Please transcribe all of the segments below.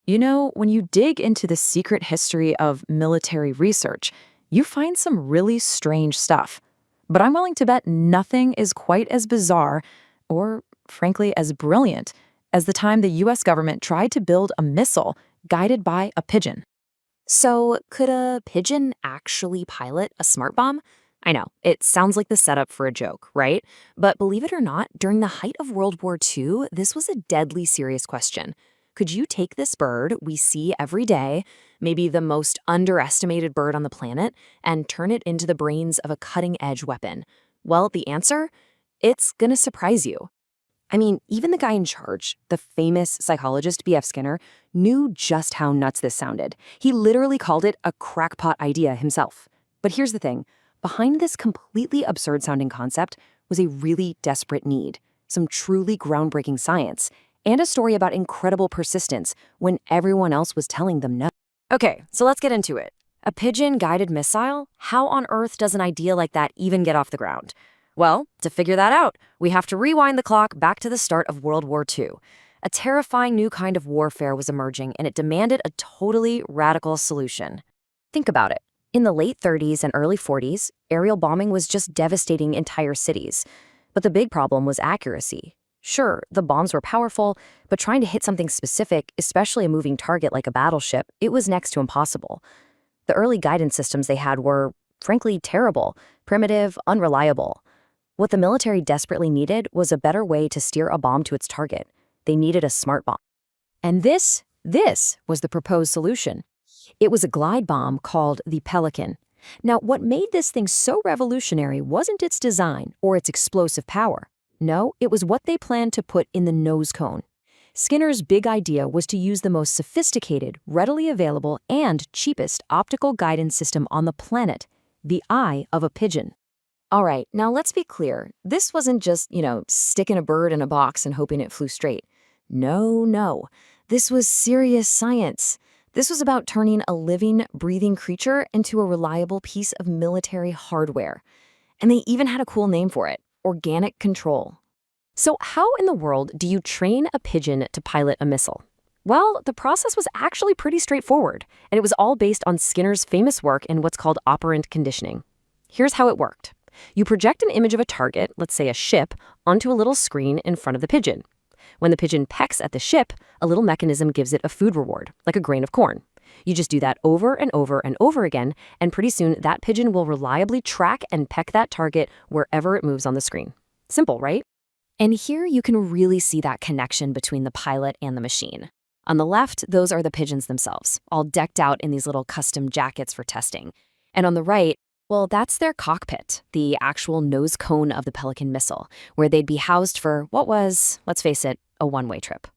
When you dig into the secret history of military research, you find some really strange stuff. But I'm willing to bet nothing is quite as bizarre, or frankly, as brilliant, as the time the US government tried to build a missile guided by a pigeon. So, could a pigeon actually pilot a smart bomb? I know, it sounds like the setup for a joke, right? But believe it or not, during the height of World War II, this was a deadly serious question. Could you take this bird we see every day, maybe the most underestimated bird on the planet, and turn it into the brains of a cutting edge weapon? Well, the answer? It's gonna surprise you. I mean, even the guy in charge, the famous psychologist B.F. Skinner, knew just how nuts this sounded. He literally called it a crackpot idea himself. But here's the thing. Behind this completely absurd-sounding concept was a really desperate need, some truly groundbreaking science, and a story about incredible persistence when everyone else was telling them no. Okay, so let's get into it. A pigeon-guided missile? How on earth does an idea like that even get off the ground? Well, to figure that out, we have to rewind the clock back to the start of World War II. A terrifying new kind of warfare was emerging, and it demanded a totally radical solution. Think about it. In the late 30s and early 40s, aerial bombing was just devastating entire cities. But the big problem was accuracy. Sure, the bombs were powerful, but trying to hit something specific, especially a moving target like a battleship, it was next to impossible. The early guidance systems they had were, frankly, terrible, primitive, unreliable. What the military desperately needed was a better way to steer a bomb to its target. They needed a smart bomb. And this was the proposed solution. It was a glide bomb called the Pelican. Now, what made this thing so revolutionary wasn't its design or its explosive power. No, it was what they planned to put in the nose cone. Skinner's big idea was to use the most sophisticated, readily available, and cheapest optical guidance system on the planet, the eye of a pigeon. All right, now let's be clear. This wasn't just, sticking a bird in a box and hoping it flew straight. No. This was serious science. This was about turning a living, breathing creature into a reliable piece of military hardware. And they even had a cool name for it, organic control. So how in the world do you train a pigeon to pilot a missile? Well, the process was actually pretty straightforward, and it was all based on Skinner's famous work in what's called operant conditioning. Here's how it worked. You project an image of a target, let's say a ship, onto a little screen in front of the pigeon. When the pigeon pecks at the ship, a little mechanism gives it a food reward, like a grain of corn. You just do that over and over and over again, and pretty soon that pigeon will reliably track and peck that target wherever it moves on the screen. Simple, right? And here you can really see that connection between the pilot and the machine. On the left, those are the pigeons themselves, all decked out in these little custom jackets for testing. And on the right, well, that's their cockpit, the actual nose cone of the Pelican missile, where they'd be housed for what was, let's face it, a one-way trip.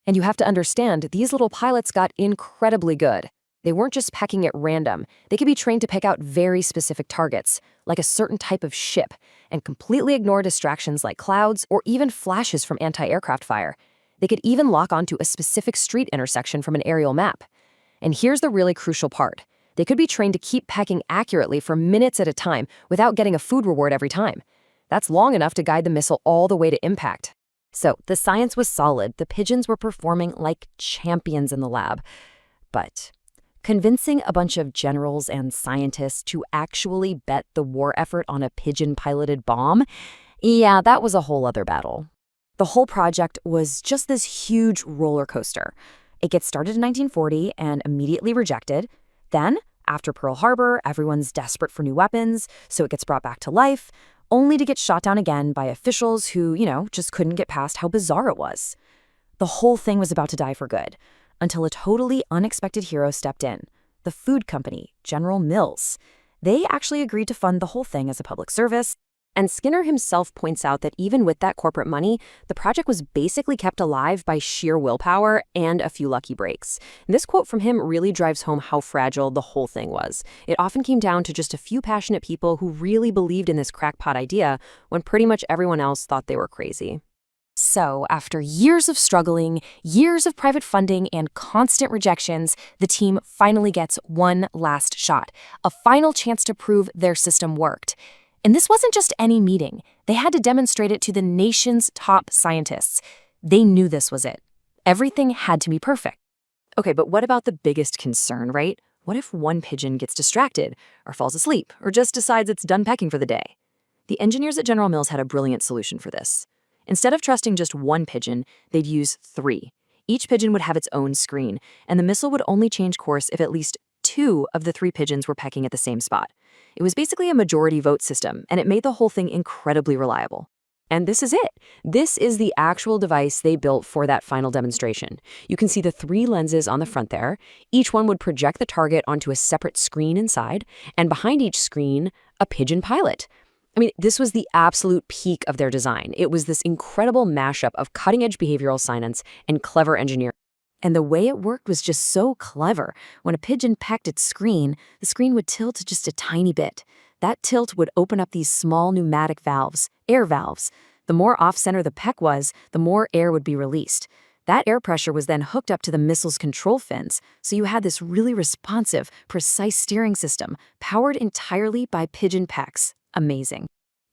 And you have to understand, these little pilots got incredibly good. They weren't just pecking at random. They could be trained to pick out very specific targets, like a certain type of ship, and completely ignore distractions like clouds or even flashes from anti-aircraft fire. They could even lock onto a specific street intersection from an aerial map. And here's the really crucial part. They could be trained to keep pecking accurately for minutes at a time without getting a food reward every time. That's long enough to guide the missile all the way to impact. So the science was solid. The pigeons were performing like champions in the lab. But convincing a bunch of generals and scientists to actually bet the war effort on a pigeon-piloted bomb, yeah, that was a whole other battle. The whole project was just this huge roller coaster. It gets started in 1940 and immediately rejected. Then, after Pearl Harbor, everyone's desperate for new weapons, so it gets brought back to life, only to get shot down again by officials who, just couldn't get past how bizarre it was. The whole thing was about to die for good, until a totally unexpected hero stepped in. The food company, General Mills. They actually agreed to fund the whole thing as a public service. And Skinner himself points out that even with that corporate money, the project was basically kept alive by sheer willpower and a few lucky breaks. And this quote from him really drives home how fragile the whole thing was. It often came down to just a few passionate people who really believed in this crackpot idea when pretty much everyone else thought they were crazy. So, after years of struggling, years of private funding, and constant rejections, the team finally gets one last shot, a final chance to prove their system worked. And this wasn't just any meeting. They had to demonstrate it to the nation's top scientists. They knew this was it. Everything had to be perfect. Okay, but what about the biggest concern, right? What if one pigeon gets distracted, or falls asleep, or just decides it's done pecking for the day? The engineers at General Mills had a brilliant solution for this. Instead of trusting just one pigeon, they'd use three. Each pigeon would have its own screen, and the missile would only change course if at least two of the three pigeons were pecking at the same spot. It was basically a majority vote system, and it made the whole thing incredibly reliable. And this is it. This is the actual device they built for that final demonstration. You can see the three lenses on the front there. Each one would project the target onto a separate screen inside, and behind each screen, a pigeon pilot. I mean, this was the absolute peak of their design. It was this incredible mashup of cutting-edge behavioral science and clever engineering. And the way it worked was just so clever. When a pigeon pecked its screen, the screen would tilt just a tiny bit. That tilt would open up these small pneumatic valves, air valves. The more off-center the peck was, the more air would be released. That air pressure was then hooked up to the missile's control fins, so you had this really responsive, precise steering system, powered entirely by pigeon pecks. Amazing.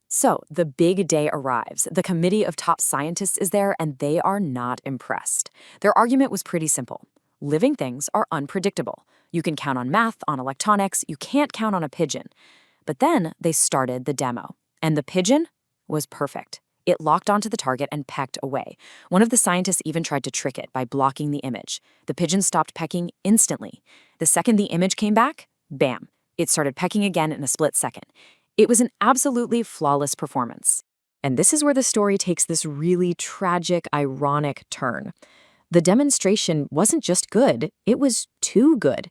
So, the big day arrives. The committee of top scientists is there, and they are not impressed. Their argument was pretty simple. Living things are unpredictable. You can count on math, on electronics, you can't count on a pigeon. But then they started the demo, and the pigeon was perfect. It locked onto the target and pecked away. One of the scientists even tried to trick it by blocking the image. The pigeon stopped pecking instantly. The second the image came back, bam, it started pecking again in a split second. It was an absolutely flawless performance. And this is where the story takes this really tragic, ironic turn. The demonstration wasn't just good, it was too good.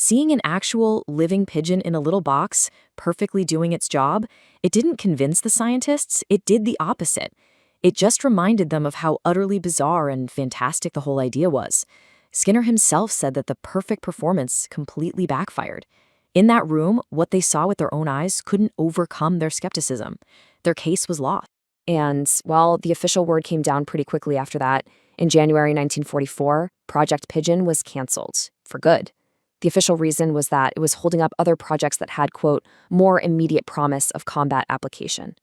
Seeing an actual living pigeon in a little box, perfectly doing its job, it didn't convince the scientists, it did the opposite. It just reminded them of how utterly bizarre and fantastic the whole idea was. Skinner himself said that the perfect performance completely backfired. In that room, what they saw with their own eyes couldn't overcome their skepticism. Their case was lost. And, well, the official word came down pretty quickly after that. In January 1944, Project Pigeon was canceled, for good. The official reason was that it was holding up other projects that had, quote, more immediate promise of combat application.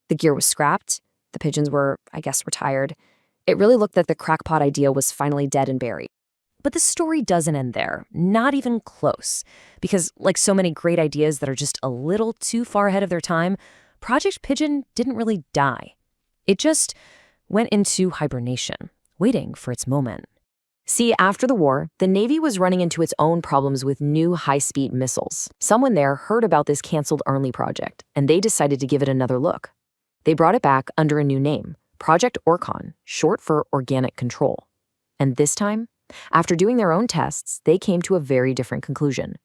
The gear was scrapped. The pigeons were, I guess, retired. It really looked like the crackpot idea was finally dead and buried. But the story doesn't end there, not even close. Because, like so many great ideas that are just a little too far ahead of their time, Project Pigeon didn't really die. It just went into hibernation, waiting for its moment. See, after the war, the Navy was running into its own problems with new high-speed missiles. Someone there heard about this canceled Arnley project, and they decided to give it another look. They brought it back under a new name, Project ORCON, short for Organic Control. And this time, after doing their own tests, they came to a very different conclusion.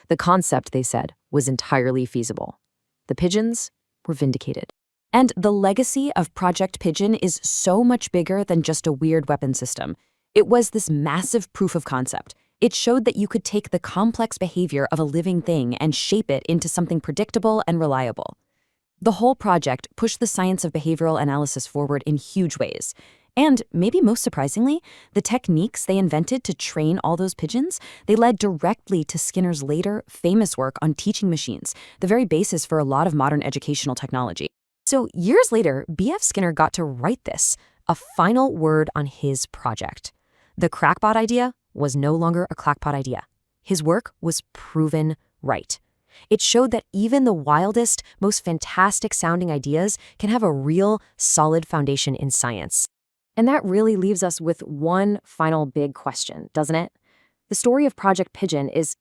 The concept, they said, was entirely feasible. The pigeons were vindicated. And the legacy of Project Pigeon is so much bigger than just a weird weapon system. It was this massive proof of concept. It showed that you could take the complex behavior of a living thing and shape it into something predictable and reliable. The whole project pushed the science of behavioral analysis forward in huge ways. And, maybe most surprisingly, the techniques they invented to train all those pigeons, they led directly to Skinner's later famous work on teaching machines, the very basis for a lot of modern educational technology. So, years later, B.F. Skinner got to write this, a final word on his project. The crackpot idea was no longer a crackpot idea. His work was proven right. It showed that even the wildest, most fantastic-sounding ideas can have a real, solid foundation in science. And that really leaves us with one final big question, doesn't it? The story of Project Pigeon is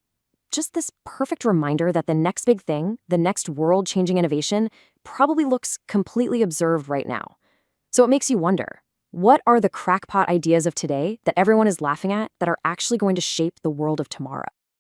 just this perfect reminder that the next big thing, the next world-changing innovation, probably looks completely observed right now. So it makes you wonder, what are the crackpot ideas of today that everyone is laughing at that are actually going to shape the world of tomorrow?